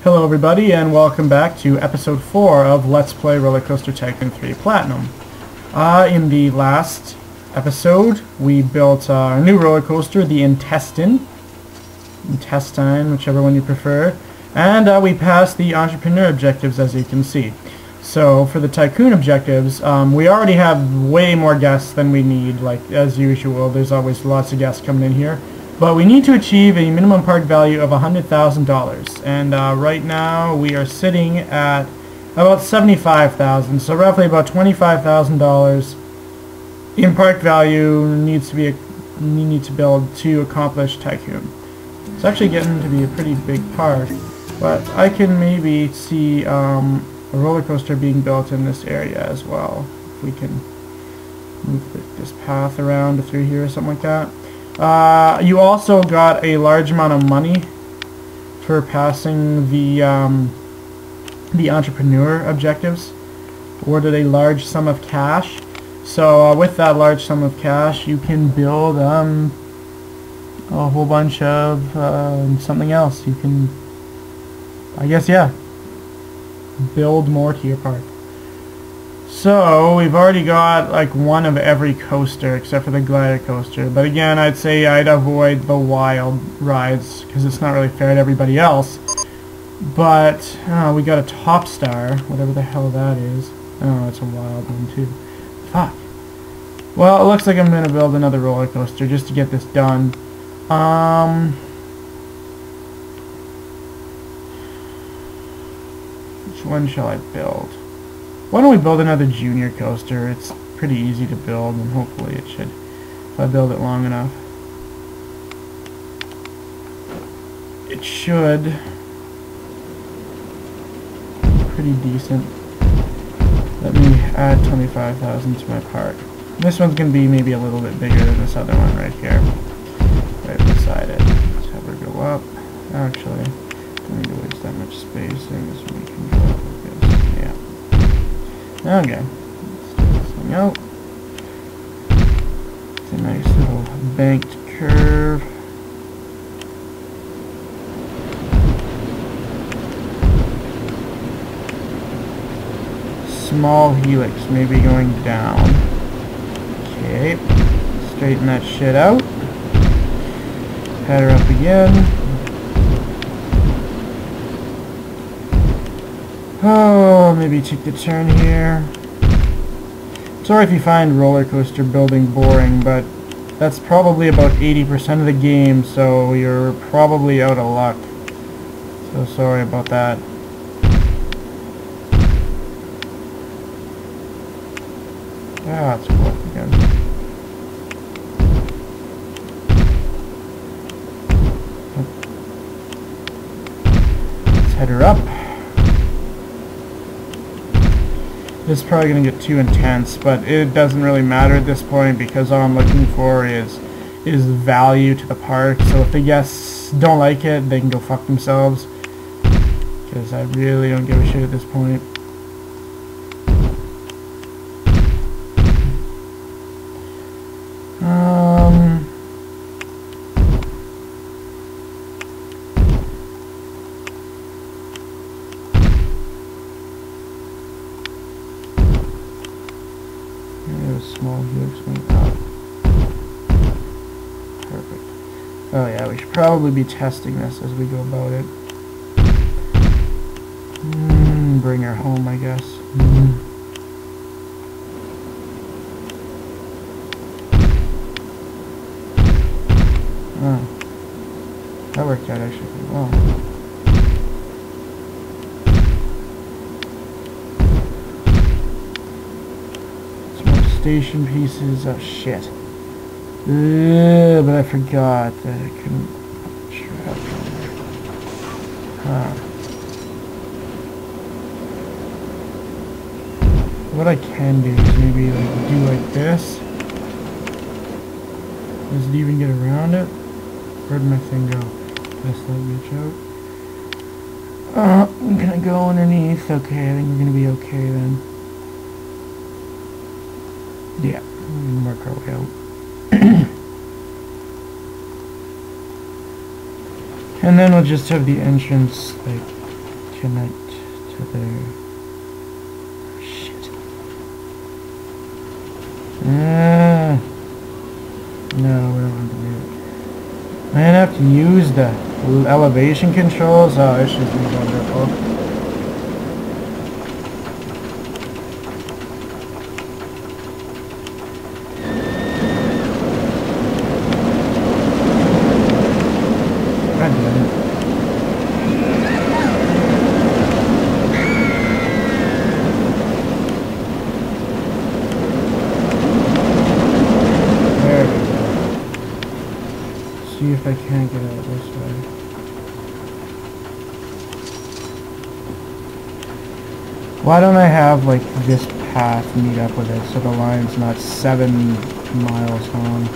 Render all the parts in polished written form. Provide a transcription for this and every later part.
Hello everybody and welcome back to episode 4 of Let's Play Roller Coaster Tycoon 3 Platinum. In the last episode we built our new roller coaster, the Intestine, whichever one you prefer, and we passed the Entrepreneur objectives, as you can see. So for the Tycoon objectives, we already have way more guests than we need, like as usual. There's always lots of guests coming in here. But we need to achieve a minimum park value of $100,000, and right now we are sitting at about $75,000, so roughly about $25,000 in park value need to build to accomplish Tycoon. It's actually getting to be a pretty big park, but I can maybe see a roller coaster being built in this area as well. If we can move this path around through here or something like that. You also got a large amount of money for passing the Entrepreneur objectives. Awarded a large sum of cash. So with that large sum of cash, you can build a whole bunch of something else. You can, I guess, yeah, build more to your park. So we've already got like one of every coaster except for the glider coaster, but again I'd say I'd avoid the wild rides because it's not really fair to everybody else. But we got a top star, whatever the hell that is. Oh, it's a wild one too. Fuck. Well, it looks like I'm gonna build another roller coaster just to get this done. Which one shall I build? Why don't we build another junior coaster? It's pretty easy to build, and hopefully it should, if I build it long enough. It should be pretty decent. Let me add 25,000 to my park. This one's going to be maybe a little bit bigger than this other one right here. Right beside it. Let's have her go up. Actually, don't need to waste that much spacing, so we can go up like this. Yeah. Okay, let's take this thing out. It's a nice little banked curve. Small helix, maybe going down. Okay, straighten that shit out. Head her up again. Oh, maybe take the turn here. Sorry if you find roller coaster building boring, but that's probably about 80% of the game, so you're probably out of luck. So sorry about that. Ah, it's cool again. Let's head her up. This is probably going to get too intense, but it doesn't really matter at this point because all I'm looking for is value to the park. So if the guests don't like it, they can go fuck themselves, because I really don't give a shit at this point. Small helix went up. Perfect. Oh yeah, we should probably be testing this as we go about it. Bring her home, I guess. Oh, that worked out actually pretty well. Station pieces. Oh shit. But I forgot that I couldn't put the trap on there. Huh. What I can do is maybe do like this. Does it even get around it? Where'd my thing go? Test that bitch out. I'm gonna go underneath. Okay, I think we're gonna be okay then. Yeah, we can work our way out. And then we'll just have the entrance like connect to their... Shit. No, we don't want to do it. I have to use the elevation controls. Oh, this should be wonderful. See if I can't get out this way. Why don't I have like this path meet up with it so the line's not 7 miles long?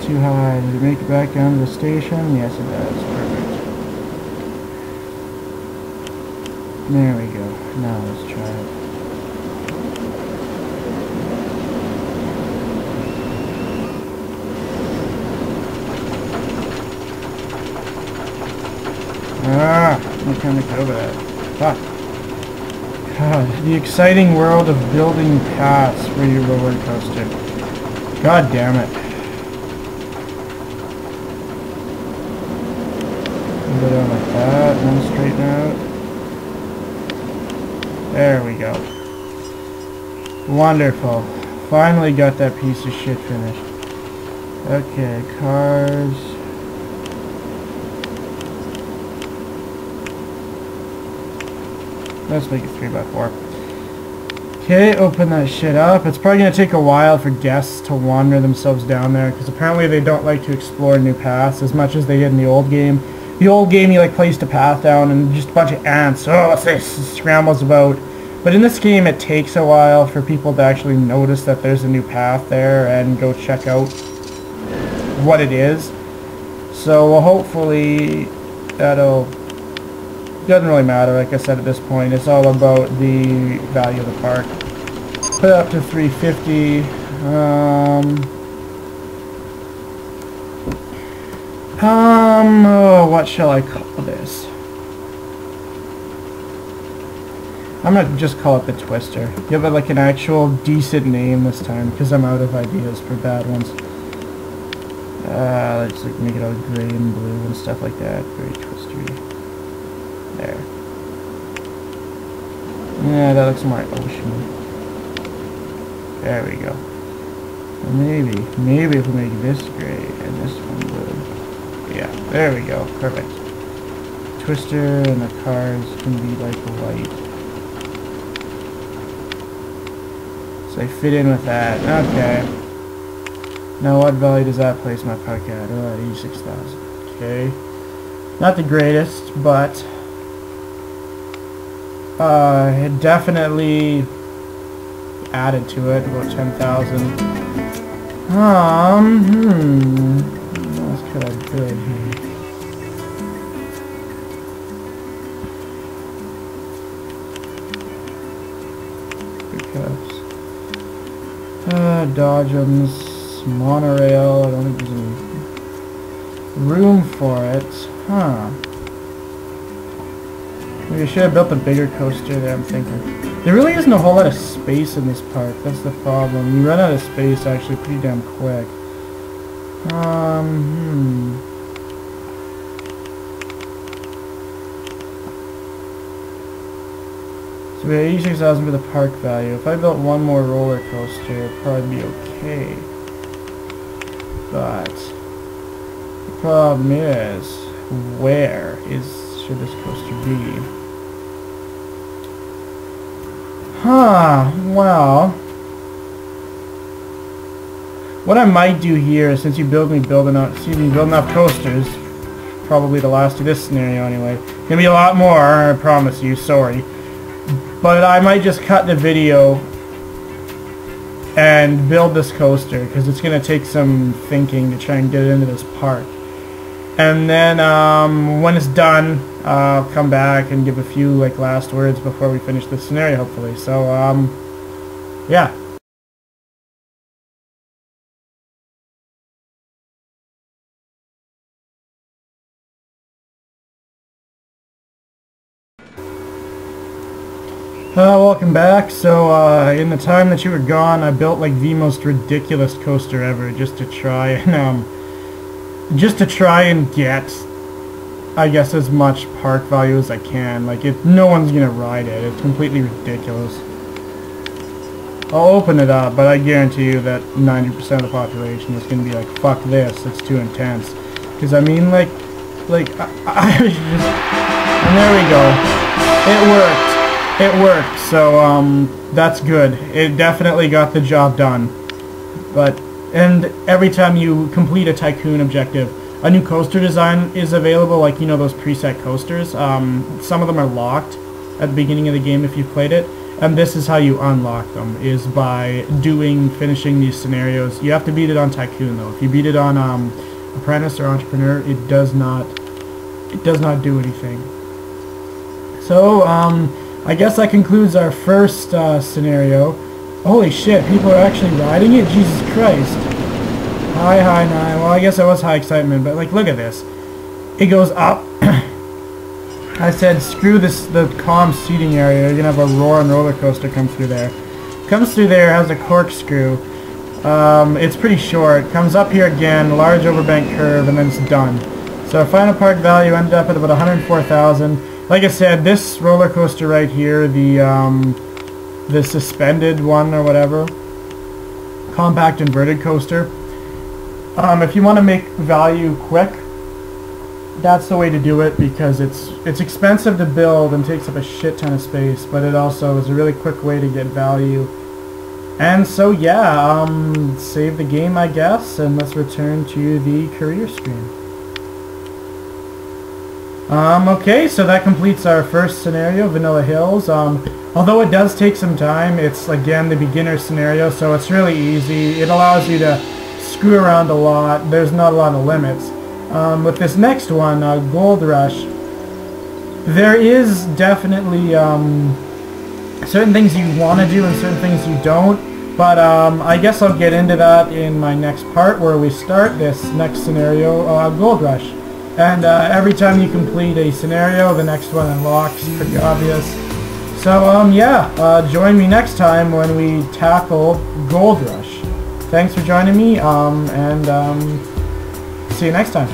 Too high. Did it make it back down to the station? Yes, it does. Perfect. There we go. Now let's try it. I can't get over that. Fuck. God, the exciting world of building paths for your roller coaster. God damn it. Go down like that, and then straighten out. There we go. Wonderful. Finally got that piece of shit finished. Okay, cars. Let's make it 3x4. Okay, open that shit up. It's probably going to take a while for guests to wander themselves down there, because apparently they don't like to explore new paths as much as they did in the old game. The old game, you like placed a path down and just a bunch of ants. Oh, what's this? Scrambles about. But in this game, it takes a while for people to actually notice that there's a new path there and go check out what it is. So hopefully that'll... Doesn't really matter, like I said at this point. It's all about the value of the park. Put it up to 350. Oh, what shall I call this? I'm gonna just call it the Twister. Give it like an actual decent name this time, because I'm out of ideas for bad ones. Let's like make it all gray and blue and stuff like that. Very twistery. There. Yeah, that looks more ocean. There we go. Maybe if we make this gray and this one blue. Yeah, there we go. Perfect. Twister and the cars can be like white. So they fit in with that. Okay. Now what value does that place my park at? Oh, 86,000. Okay. Not the greatest, but it definitely added to it, about 10,000. What else could I build here? Dodgems, monorail, I don't think there's any room for it. Maybe I should have built a bigger coaster there, I'm thinking. There really isn't a whole lot of space in this park, that's the problem. You run out of space actually pretty damn quick. So we had 86,000 for the park value. If I built one more roller coaster, it'd probably be okay. But the problem is, where should this coaster be? Well, what I might do here, since you see me building up coasters, probably the last of this scenario anyway. Gonna be a lot more, I promise you, sorry. But I might just cut the video and build this coaster, because it's gonna take some thinking to try and get it into this park. And then when it's done, I'll come back and give a few last words before we finish the scenario, hopefully. So yeah. Welcome back. So in the time that you were gone, I built the most ridiculous coaster ever, just to try and get, I guess, as much park value as I can. No one's gonna ride it. It's completely ridiculous. I'll open it up, but I guarantee you that 90% of the population is gonna be like, "Fuck this! It's too intense." Because I mean, I just, and there we go. It worked. It worked, so that's good. It definitely got the job done. And every time you complete a Tycoon objective, a new coaster design is available, those preset coasters. Some of them are locked at the beginning of the game if you've played it, and this is how you unlock them, is by finishing these scenarios. You have to beat it on Tycoon though. If you beat it on Apprentice or Entrepreneur, it does not do anything. So, I guess that concludes our first scenario. Holy shit, people are actually riding it? Jesus Christ. High, nine. Well, I guess that was high excitement, but look at this. It goes up. I said, screw the calm seating area. You're gonna have a roar and roller coaster come through there. Comes through there, has a corkscrew. It's pretty short. Comes up here again, large overbank curve, and then it's done. So our final park value ended up at about 104,000. Like I said, this roller coaster right here, the suspended one or whatever, compact inverted coaster. If you want to make value quick, that's the way to do it, because it's expensive to build and takes up a shit ton of space, but it also is a really quick way to get value. And so yeah, save the game, I guess, and let's return to the career screen. Okay, so that completes our first scenario, Vanilla Hills. Although it does take some time, it's again the beginner scenario, so it's really easy. It allows you to screw around a lot. There's not a lot of limits. With this next one, Gold Rush, there is definitely certain things you want to do and certain things you don't, but I guess I'll get into that in my next part where we start this next scenario, Gold Rush. And every time you complete a scenario, the next one unlocks, pretty obvious. So yeah, join me next time when we tackle Gold Rush. Thanks for joining me, and see you next time.